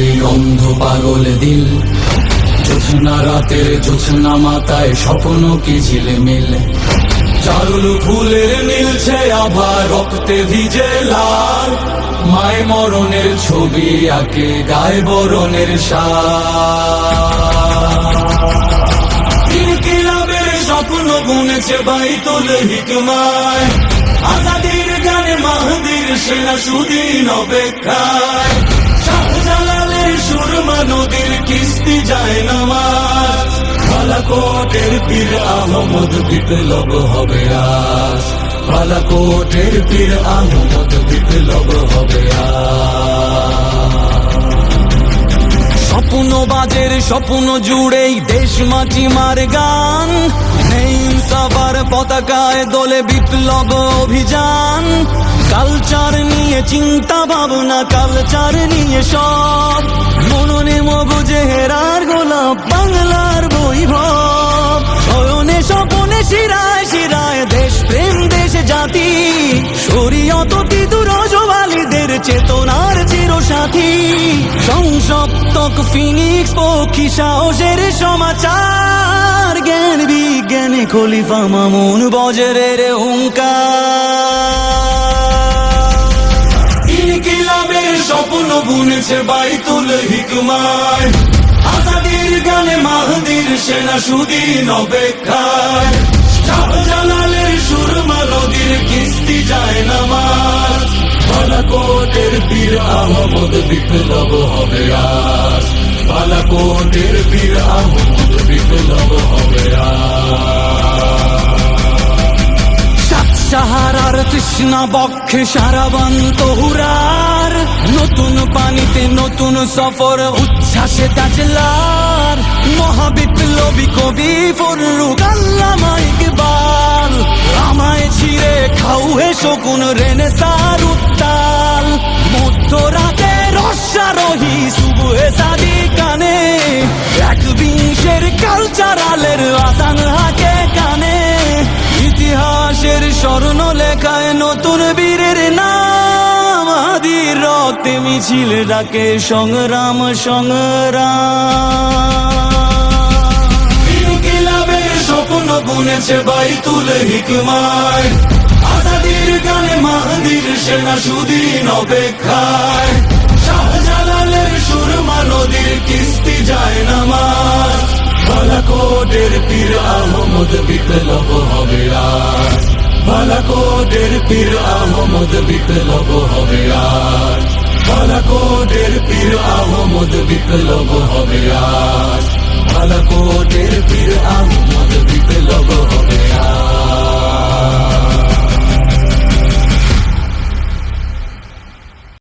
এই অন্ধ পাগল দিল, জোছনা রাতের জোছনা মাথায় স্বপ্ন কি ঝিলমিল। চারুল ফুলের নীলছে আভা, রক্তে ভিজে লাল। মায় মরণের ছবি আঁকে গায়ে বরণের ইনকিলাবের স্বপ্ন বুনেছে বাইতুল হিকমায়। আজাদির গানে মাহদির সেনা সুদিন অপেক্ষায়। শাহজালালের সুরমা নদীর কিস্তি যায় নামাজ। বালাকোটের পীর আহমদ বিপ্লব হবে আজ। বালাকোটের পীর আহমদ বিপ্লব হবে আজ। স্বপ্ন বাজের স্বপ্ন জুড়েই দেশ মাটি মার গান। নেই সবার পতাকায় দোলে বিপ্লব অভিযান। কালচার নিয়ে চিন্তা ভাবনা, কালচার নিয়ে সব। মননে মগজে হেরার গোলাপ বাংলার বৈভব। শয়নে স্বপনে শিরায় শিরায় দেশ প্রেম দেশ জাতি। শরীয়ত তিতুর রজওয়ালিদের চেতনার চিরসাথী। সংসপ্তক ফিনিক্স পক্ষী সাহসের সমাচার। জ্ঞান বিজ্ঞানে খলিফা মামুন বজরের হুঙ্কার। ইনকিলাবের স্বপ্ন বুনেছে বাইতুল হিকমায়। আজাদির গানে মাহদির সেনা সুদিন অপেক্ষায়। শাহজালালের সুরমা নদীর কিস্তি যায় নামাজ। বালাকোটের পীর আহমদ বিপ্লব হবে আজ। বালাকোটের পীর আহমদ বিপ্লব হবে আজ। সাহারার তৃষ্ণা বক্ষে সারাবান্ত হুরার। নতুন পানিতে নতুন সফর উচ্ছ্বাসে তাজলার। মহাবিপ্লবী কবি ফররুক আল্লামা ইকবাল। আমায় ছিঁড়ে খাউহে শকুন রেনেসার উত্তাল। মধ্যরাতে রসারোহী সুবহে সাদি কানে। একবিংশের কালচারালের আসান হাকে কানে। ইতিহাসের স্বর্ণ লেখায় নতুন বীরের নাম। আদির রক্তে মিছিল ডাকে সংগ্রাম সংগ্রাম। ইনকিলাবের স্বপ্ন বুনেছে বাইতুল হিকমায়। আজাদির গানে মাহদির সেনা সুদিন অপেক্ষায়। শাহজালালের সুরমা নদীর কিস্তি যায় নামাজ। বালাকোটের পীর আহমদ বিপ্লব হবে আজ। বালাকোটের পীর আহমদ বিপ্লব হবে আজ। বালাকোটের পীর আহমদ বিপ্লব হবে আজ। বালাকোটের পীর আহমদ বিপ্লব হবে আজ।